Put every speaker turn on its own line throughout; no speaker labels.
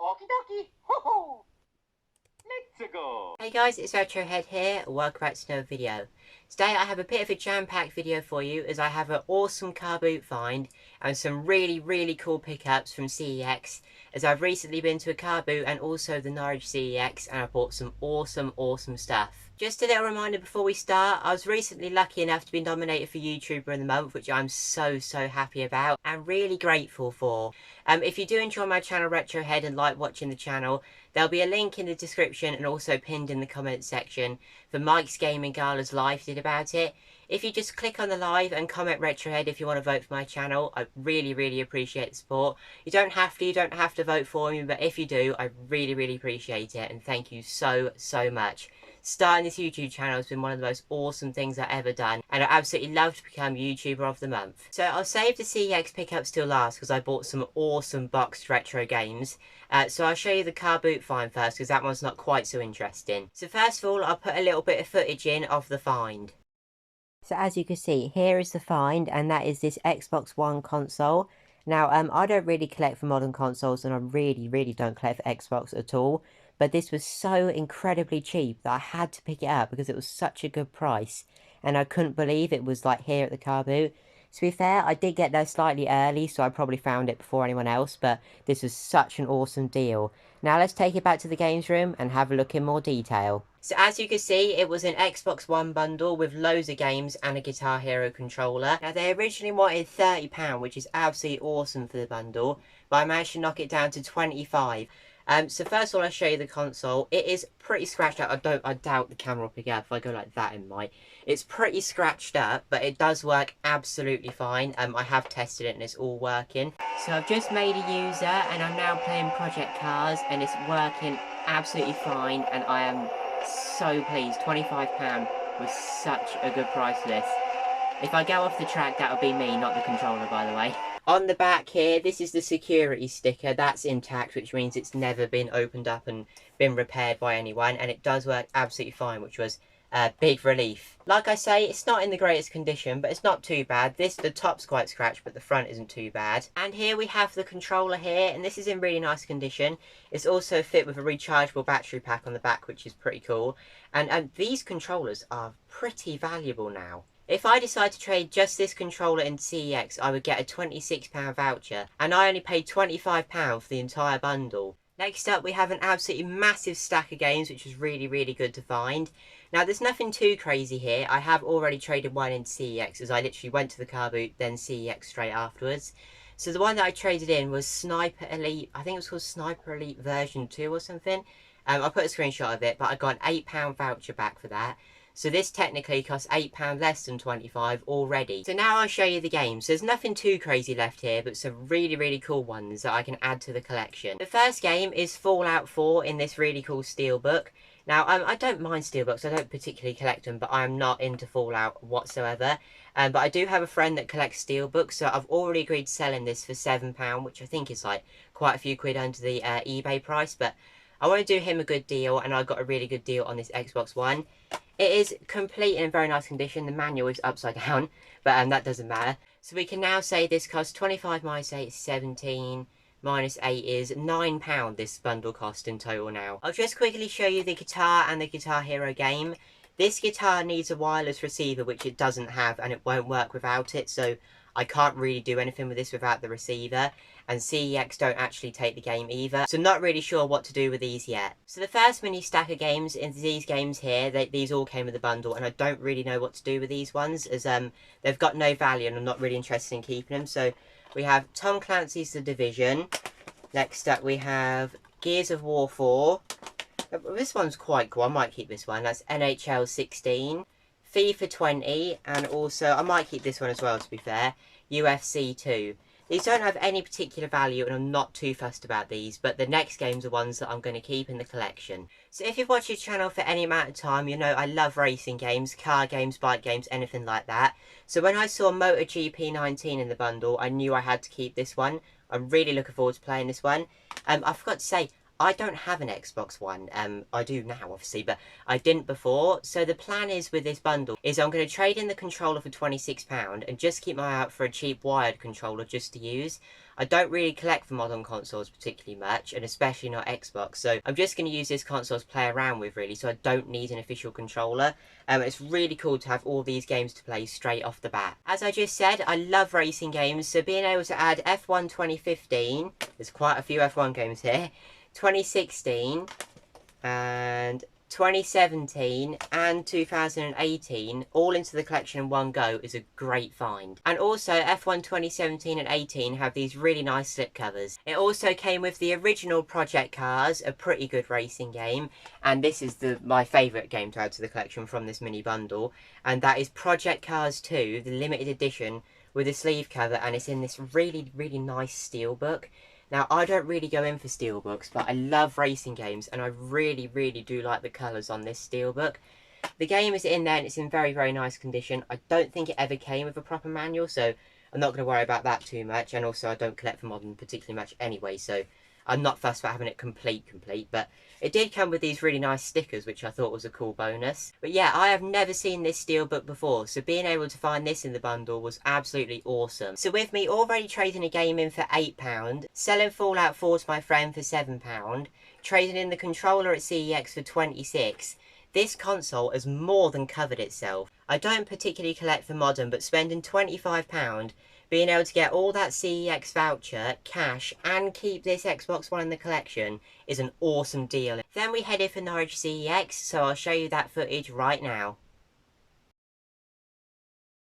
Okie dokie. Ho ho. Let's go.
Hey guys, it's Retrohead here. Welcome back to another video. Today I have a bit of a jam-packed video for you as I have an awesome car boot find and some really cool pickups from CEX as I've recently been to a car boot and also the Norwich CEX and I bought some awesome stuff. Just a little reminder before we start, I was recently lucky enough to be nominated for YouTuber of the Month, which I'm so happy about and really grateful for. If you do enjoy my channel Retrohead and like watching the channel, there'll be a link in the description and also pinned in the comments section for Mike's Gaming Gala's live did about it. If you just click on the live and comment Retrohead if you want to vote for my channel, I really appreciate the support. You don't have to vote for me, but if you do, I really appreciate it and thank you so much. Starting this YouTube channel has been one of the most awesome things I've ever done and I absolutely love to become YouTuber of the month. So I'll save the CEX pickups till last because I bought some awesome boxed retro games. So I'll show you the car boot find first because that one's not quite so interesting. So first of all, I'll put a little bit of footage in of the find. So as you can see, here is the find and that is this Xbox One console. Now, I don't really collect for modern consoles and I really don't collect for Xbox at all. But this was so incredibly cheap that I had to pick it up because it was such a good price. And I couldn't believe it was like here at the car boot. To be fair, I did get there slightly early, so I probably found it before anyone else. But this was such an awesome deal. Now let's take it back to the games room and have a look in more detail. So as you can see, it was an Xbox One bundle with loads of games and a Guitar Hero controller. Now they originally wanted £30, which is absolutely awesome for the bundle. But I managed to knock it down to £25. So first of all, I'll show you the console. It is pretty scratched up. I doubt the camera will pick up if I go like that in might. It's pretty scratched up, but it does work absolutely fine. I have tested it and it's all working. So I've just made a user and I'm now playing Project Cars and it's working absolutely fine and I am so pleased. £25 was such a good price for this. If I go off the track, that'll be me, not the controller, by the way. On the back here, this is the security sticker. That's intact, which means it's never been opened up and been repaired by anyone. And it does work absolutely fine, which was a big relief. Like I say, it's not in the greatest condition, but it's not too bad. The top's quite scratched, but the front isn't too bad. And here we have the controller here, and this is in really nice condition. It's also fit with a rechargeable battery pack on the back, which is pretty cool. And these controllers are pretty valuable now. If I decide to trade just this controller in CEX, I would get a £26 voucher, and I only paid £25 for the entire bundle. Next up, we have an absolutely massive stack of games, which was really good to find. Now, there's nothing too crazy here. I have already traded one in CEX, as I literally went to the car boot, then CEX straight afterwards. So the one that I traded in was Sniper Elite, I think it was called Sniper Elite version 2 or something. I put a screenshot of it, but I got an £8 voucher back for that. So this technically costs £8 less than £25 already. So now I'll show you the games. There's nothing too crazy left here, but some really cool ones that I can add to the collection. The first game is Fallout 4 in this really cool steelbook. Now, I don't mind steelbooks, I don't particularly collect them, but I'm not into Fallout whatsoever. But I do have a friend that collects steelbooks, so I've already agreed to selling this for £7, which I think is like quite a few quid under the eBay price, but I want to do him a good deal, and I got a really good deal on this Xbox One. It is complete and in very nice condition. The manual is upside down, but that doesn't matter. So we can now say this costs 25 minus 8 is 17, minus 8 is £9 this bundle cost in total now. I'll just quickly show you the guitar and the Guitar Hero game. This guitar needs a wireless receiver, which it doesn't have, and it won't work without it, so I can't really do anything with this without the receiver, and CEX don't actually take the game either, so not really sure what to do with these yet. So the first mini stack of games is these games here. These all came with the bundle, and I don't really know what to do with these ones, as they've got no value and I'm not really interested in keeping them. So we have Tom Clancy's The Division. Next up we have Gears of War 4. This one's quite cool, I might keep this one. That's NHL 16. FIFA 20, and also, I might keep this one as well to be fair, UFC 2. These don't have any particular value and I'm not too fussed about these, but the next games are ones that I'm going to keep in the collection. So if you've watched this channel for any amount of time, you know I love racing games, car games, bike games, anything like that. So when I saw MotoGP 19 in the bundle, I knew I had to keep this one. I'm really looking forward to playing this one. I forgot to say, I don't have an Xbox One. I do now, obviously, but I didn't before. So the plan is with this bundle is I'm going to trade in the controller for £26 and just keep my eye out for a cheap wired controller just to use. I don't really collect for modern consoles particularly much, and especially not Xbox, so I'm just going to use this console to play around with really, so I don't need an official controller. It's really cool to have all these games to play straight off the bat. As I just said, I love racing games, so being able to add F1 2015, there's quite a few F1 games here, 2016, and 2017 and 2018 all into the collection in one go is a great find. And also F1 2017 and 18 have these really nice slipcovers. It also came with the original Project Cars, a pretty good racing game, and this is my favourite game to add to the collection from this mini bundle, and that is Project Cars 2, the limited edition with a sleeve cover, and it's in this really nice steelbook. Now, I don't really go in for steelbooks, but I love racing games, and I really do like the colours on this steelbook. The game is in there, and it's in very nice condition. I don't think it ever came with a proper manual, so I'm not going to worry about that too much. And also, I don't collect for modern particularly much anyway, so I'm not fussed about having it complete, but it did come with these really nice stickers, which I thought was a cool bonus. But yeah, I have never seen this steelbook before, so being able to find this in the bundle was absolutely awesome. So with me already trading a game in for £8, selling Fallout 4 to my friend for £7, trading in the controller at CEX for £26, this console has more than covered itself. I don't particularly collect for modern, but spending £25, being able to get all that CEX voucher, cash, and keep this Xbox One in the collection is an awesome deal. Then we headed for Norwich CEX, so I'll show you that footage right now.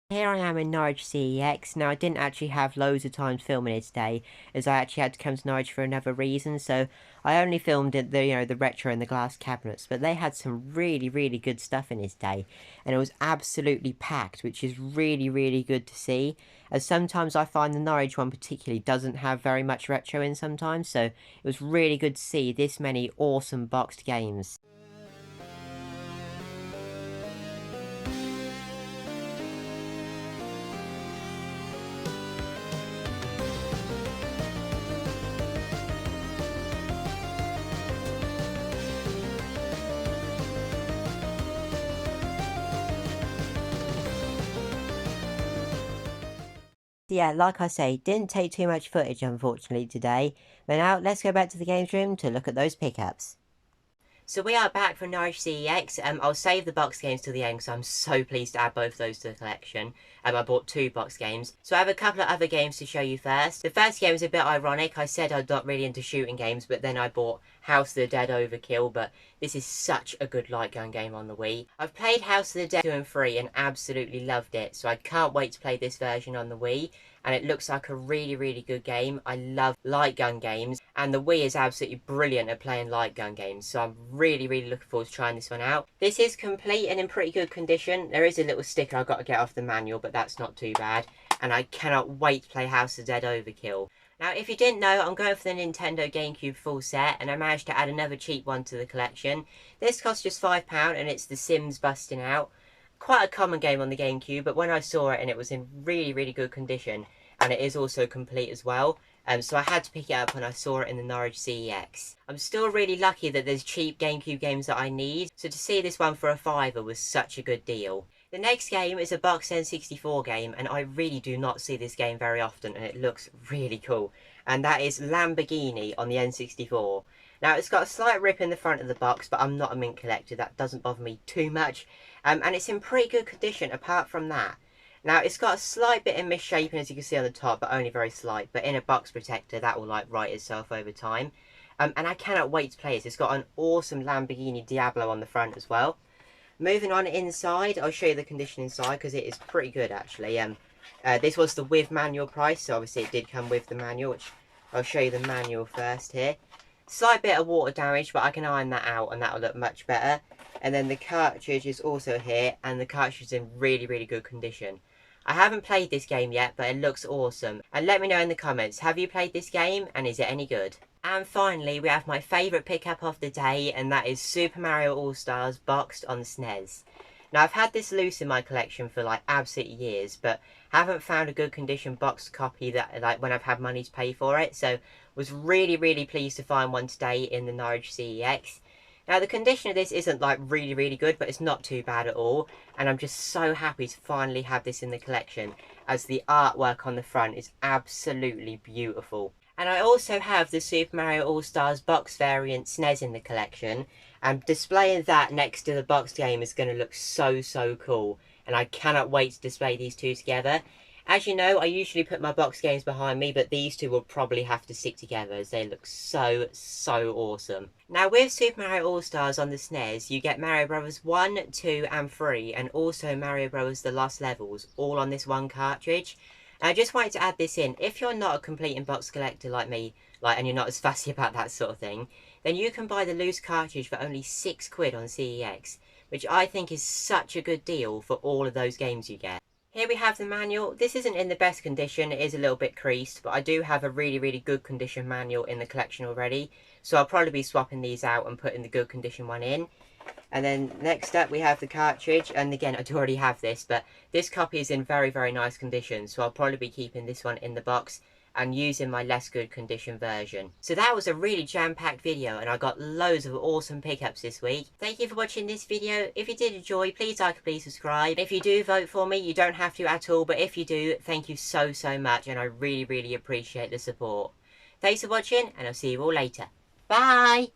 Here I am in Norwich CEX. Now, I didn't actually have loads of time filming it today, as I actually had to come to Norwich for another reason, so I only filmed it, the retro and the glass cabinets, but they had some really good stuff in this day, and it was absolutely packed, which is really good to see, as sometimes I find the Norwich one particularly doesn't have very much retro in sometimes, so it was really good to see this many awesome boxed games. Yeah, like I say, didn't take too much footage unfortunately today, but now let's go back to the games room to look at those pickups. So we are back from Norwich CEX. I'll save the box games till the end because I'm so pleased to add both of those to the collection. I bought 2 box games. So I have a couple of other games to show you first. The first game is a bit ironic. I said I'm not really into shooting games, but then I bought House of the Dead Overkill, but this is such a good light gun game on the Wii. I've played House of the Dead 2 and 3 and absolutely loved it, so I can't wait to play this version on the Wii. And it looks like a really good game. I love light gun games, and the Wii is absolutely brilliant at playing light gun games, so I'm really looking forward to trying this one out. This is complete and in pretty good condition. There is a little sticker I've got to get off the manual, but that's not too bad, and I cannot wait to play House of the Dead Overkill. Now, if you didn't know, I'm going for the Nintendo GameCube full set, and I managed to add another cheap one to the collection. This costs just £5, and it's The Sims Busting Out. Quite a common game on the GameCube, but when I saw it and it was in really good condition, and it is also complete as well, so I had to pick it up when I saw it in the Norwich CEX. I'm still really lucky that there's cheap GameCube games that I need, so to see this one for a £5 was such a good deal. The next game is a boxed N64 game, and I really do not see this game very often, and it looks really cool. And that is Lamborghini on the N64. Now, it's got a slight rip in the front of the box, but I'm not a mint collector. That doesn't bother me too much. And it's in pretty good condition apart from that. Now, it's got a slight bit of misshapen, as you can see on the top, but only very slight. But in a box protector, that will right itself over time. And I cannot wait to play this. It's got an awesome Lamborghini Diablo on the front as well. Moving on inside, I'll show you the condition inside because it is pretty good actually. This was the with manual price, so obviously it did come with the manual, which I'll show you the manual first here. Slight bit of water damage, but I can iron that out and that will look much better. And then the cartridge is also here, and the cartridge is in really good condition. I haven't played this game yet, but it looks awesome. And let me know in the comments, have you played this game and is it any good? And finally, we have my favourite pickup of the day, and that is Super Mario All-Stars boxed on SNES. Now, I've had this loose in my collection for like absolute years, but haven't found a good condition boxed copy that like when I've had money to pay for it. So was really pleased to find one today in the Norwich CEX. Now the condition of this isn't like really good, but it's not too bad at all, and I'm just so happy to finally have this in the collection, as the artwork on the front is absolutely beautiful. And I also have the Super Mario All-Stars box variant SNES in the collection, and displaying that next to the box game is going to look so cool, and I cannot wait to display these two together. As you know, I usually put my box games behind me, but these two will probably have to stick together as they look so awesome. Now with Super Mario All-Stars on the SNES, you get Mario Bros 1, 2 and 3, and also Mario Bros The Lost Levels, all on this one cartridge. And I just wanted to add this in. If you're not a complete in-box collector like me, and you're not as fussy about that sort of thing, then you can buy the loose cartridge for only £6 on CEX, which I think is such a good deal for all of those games you get. Here we have the manual. This isn't in the best condition, it is a little bit creased, but I do have a really good condition manual in the collection already, so I'll probably be swapping these out and putting the good condition one in. And then next up we have the cartridge, and again I do already have this, but this copy is in very nice condition, so I'll probably be keeping this one in the box and using my less good condition version. So that was a really jam-packed video, and I got loads of awesome pickups this week. Thank you for watching this video. If you did enjoy, please like and please subscribe. If you do vote for me, you don't have to at all, but if you do, thank you so much, and I really appreciate the support. Thanks for watching, and I'll see you all later. Bye!